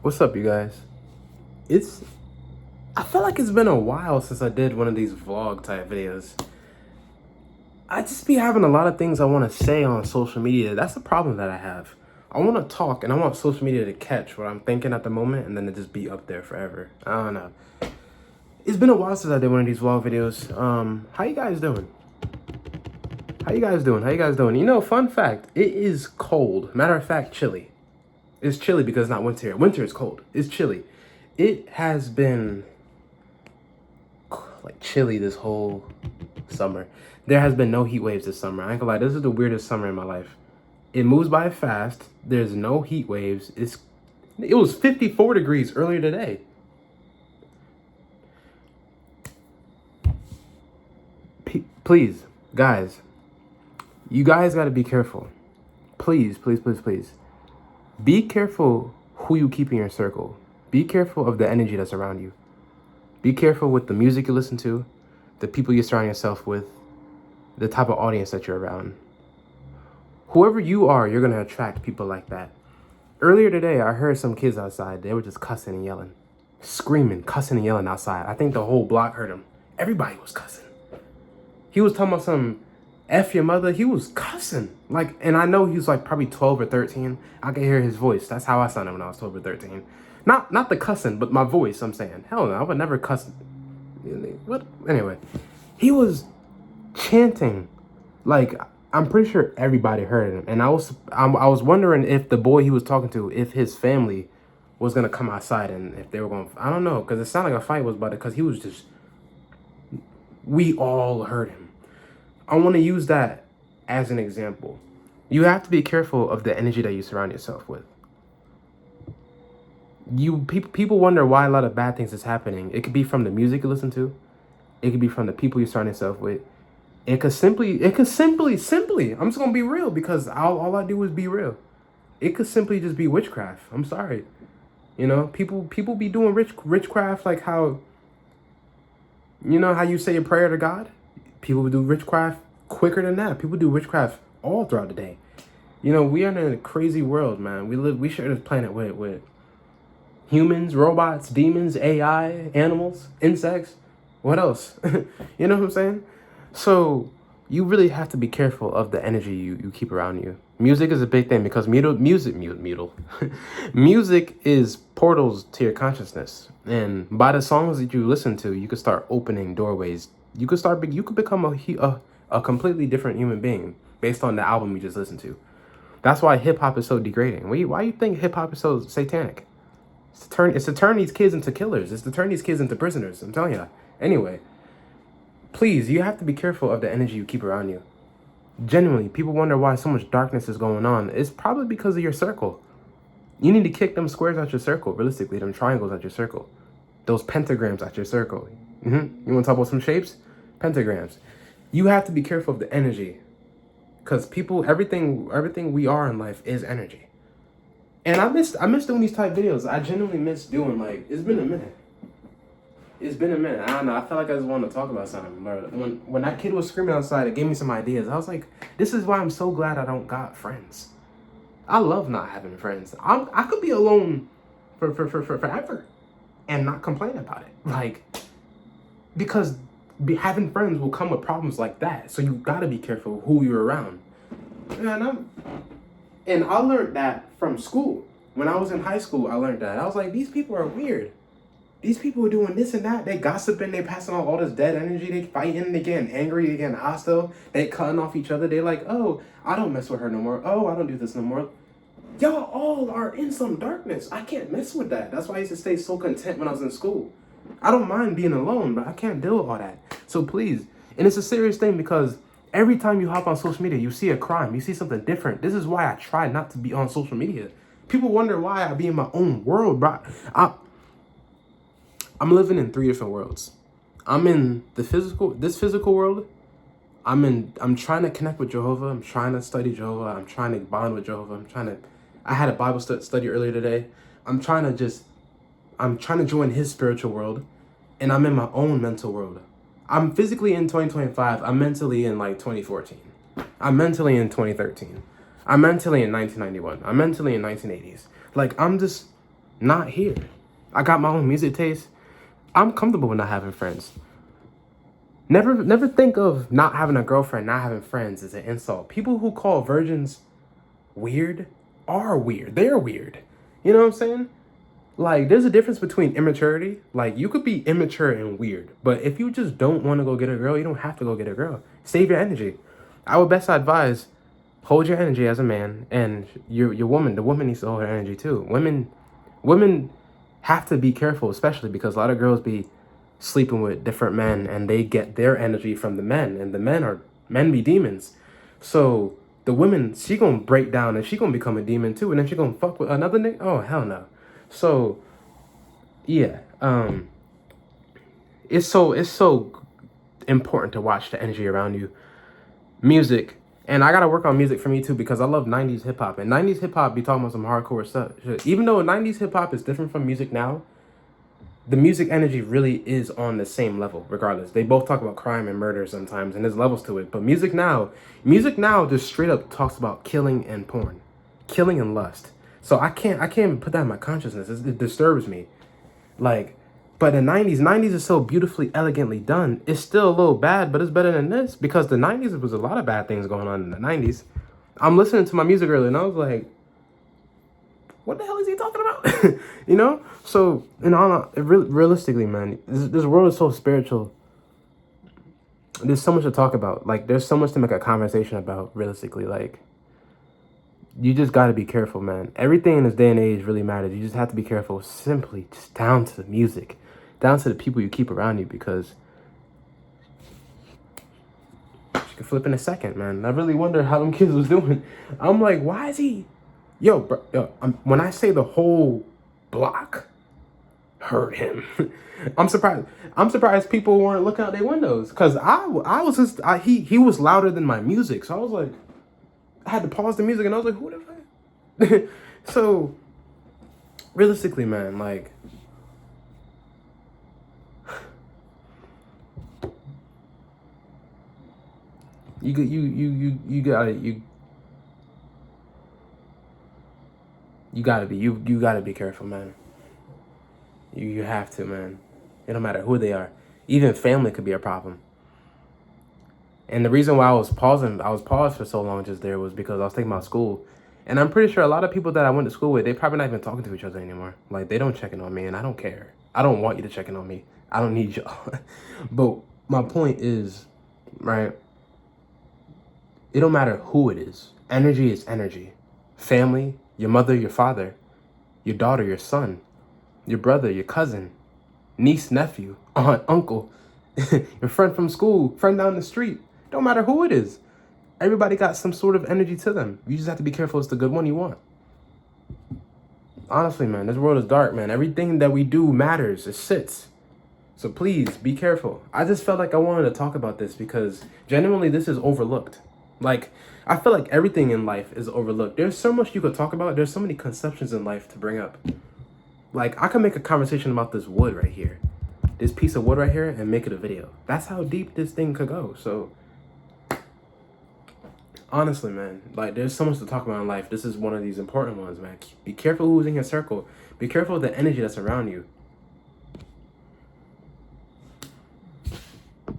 What's up, you guys? It's I feel like it's been a while since I did one of these vlog type videos. I just be having a lot of things I want to say on social media. That's the problem that I have. I want to talk and I want social media to catch what I'm thinking at the moment and then to just be up there forever. I don't know. It's been a while since I did one of these vlog videos. How you guys doing? How you guys doing? How you guys doing? You know, fun fact, it is cold. Matter of fact, chilly. It's chilly because it's not winter here. Winter is cold. It's chilly. It has been like chilly this whole summer. There has been no heat waves this summer. I ain't gonna lie, this is the weirdest summer in my life. It moves by fast. There's no heat waves. It was 54 degrees earlier today. Please, guys, you guys gotta be careful. Please, please, please, please. Be careful who you keep in your circle. Be careful of the energy that's around you. Be careful with the music you listen to, the people you surround yourself with, the type of audience that you're around. Whoever you are, you're going to attract people like that. Earlier today, I heard some kids outside. They were just cussing and yelling. Screaming, cussing and yelling outside. I think the whole block heard them. Everybody was cussing. He was talking about some F your mother. He was cussing. And I know he was like probably 12 or 13. I could hear his voice. That's how I sounded when I was 12 or 13. Not the cussing, but my voice, I'm saying. Hell no, I would never cuss. What? Anyway, he was chanting. I'm pretty sure everybody heard him. And I was wondering if the boy he was talking to, if his family was going to come outside and if they were going, I don't know, because it sounded like a fight was about it, because he was just, we all heard him. I want to use that as an example. You have to be careful of the energy that you surround yourself with. People wonder why a lot of bad things is happening. It could be from the music you listen to. It could be from the people you surround yourself with. It could simply, I'm just gonna be real because all I do is be real. It could simply just be witchcraft. I'm sorry. You know, people be doing witchcraft like how, you know how you say a prayer to God? People do witchcraft quicker than that. People do witchcraft all throughout the day. You know, we are in a crazy world, man. We share this planet with humans, robots, demons, AI, animals, insects. What else? You know what I'm saying? So you really have to be careful of the energy you keep around you. Music is a big thing because music is portals to your consciousness. And by the songs that you listen to, you could start opening doorways. You could become a completely different human being based on the album you just listened to. That's why hip hop is so degrading. Why you think hip hop is so satanic? It's to turn these kids into killers. It's to turn these kids into prisoners. I'm telling you. Anyway, please, you have to be careful of the energy you keep around you. Genuinely, people wonder why so much darkness is going on. It's probably because of your circle. You need to kick them squares out your circle, realistically, them triangles out your circle. Those pentagrams out your circle. You want to talk about some shapes? Pentagrams. You have to be careful of the energy. Because everything we are in life is energy. And I miss doing these type videos. I genuinely miss doing, it's been a minute. It's been a minute. I don't know. I felt like I just wanted to talk about something. When that kid was screaming outside, it gave me some ideas. I was like, this is why I'm so glad I don't got friends. I love not having friends. I could be alone for forever and not complain about it. Because having friends will come with problems like that. So you gotta be careful who you're around. And I learned that from school. When I was in high school, I learned that. I was like, these people are weird. These people are doing this and that. They gossiping. They passing on all this dead energy. They fighting. They getting angry. They getting hostile. They cutting off each other. They like, oh, I don't mess with her no more. Oh, I don't do this no more. Y'all all are in some darkness. I can't mess with that. That's why I used to stay so content when I was in school. I don't mind being alone, but I can't deal with all that. So please, and it's a serious thing because every time you hop on social media, you see a crime. You see something different. This is why I try not to be on social media. People wonder why I be in my own world, bro. I'm living in 3 different worlds. I'm in this physical world. I'm trying to connect with Jehovah. I'm trying to study Jehovah. I'm trying to bond with Jehovah. I had a Bible study earlier today. I'm trying to join his spiritual world, and I'm in my own mental world. I'm physically in 2025. I'm mentally in 2014. I'm mentally in 2013. I'm mentally in 1991. I'm mentally in 1980s. Not here. I got my own music taste. I'm comfortable with not having friends. Never think of not having a girlfriend, not having friends as an insult. People who call virgins weird are weird. They're weird. You know what I'm saying? Like, there's a difference between immaturity. Like, you could be immature and weird, but if you just don't want to go get a girl, you don't have to go get a girl. Save your energy. I would best advise, hold your energy as a man, and your woman, the woman needs to hold her energy too. Women have to be careful, especially because a lot of girls be sleeping with different men and they get their energy from the men, and the men be demons. So the woman, she gonna break down and she gonna become a demon too, and then she gonna fuck with another nigga. Oh hell no. So yeah, it's so important to watch the energy around you. Music, and I gotta work on music for me too because I love '90s hip hop, and '90s hip hop be talking about some hardcore stuff. Even though '90s hip hop is different from music now, the music energy really is on the same level regardless. They both talk about crime and murder sometimes, and there's levels to it. But music now just straight up talks about killing and porn, killing and lust. So I can't even put that in my consciousness. It disturbs me. Like, but the '90s is so beautifully, elegantly done. It's still a little bad, but it's better than this because the '90s was a lot of bad things going on in the '90s. I'm listening to my music earlier, and I was like, what the hell is he talking about? You know? So, realistically, man, this world is so spiritual. There's so much to talk about. Like, there's so much to make a conversation about, realistically. Like, you just got to be careful, man. Everything in this day and age really matters. You just have to be careful, simply just down to the music, down to the people you keep around you, because she could flip in a second, man. I really wonder how them kids was doing. I'm like, why is he... Yo, bro, when I say the whole block heard him, I'm surprised. I'm surprised people weren't looking out their windows, because he was louder than my music. So I was like, I had to pause the music, and I was like, who the fuck? So, realistically, man, like, you gotta be careful, man. You have to, man. It don't matter who they are. Even family could be a problem. And the reason why I was paused for so long just there was because I was thinking about school. And I'm pretty sure a lot of people that I went to school with, they probably not even talking to each other anymore. Like, they don't check in on me, and I don't care. I don't want you to check in on me. I don't need y'all. But my point is, right, it don't matter who it is. Energy is energy. Family, your mother, your father, your daughter, your son, your brother, your cousin, niece, nephew, aunt, uncle, your friend from school, friend down the street. Don't matter who it is. Everybody got some sort of energy to them. You just have to be careful it's the good one you want. Honestly, man, this world is dark, man. Everything that we do matters. It sits. So please, be careful. I just felt like I wanted to talk about this because genuinely this is overlooked. Like, I feel like everything in life is overlooked. There's so much you could talk about. There's so many conceptions in life to bring up. Like, I could make a conversation about this wood right here. This piece of wood right here and make it a video. That's how deep this thing could go. So, honestly, man, like, there's so much to talk about in life. This is one of these important ones, man. Be careful who's in your circle. Be careful of the energy that's around you.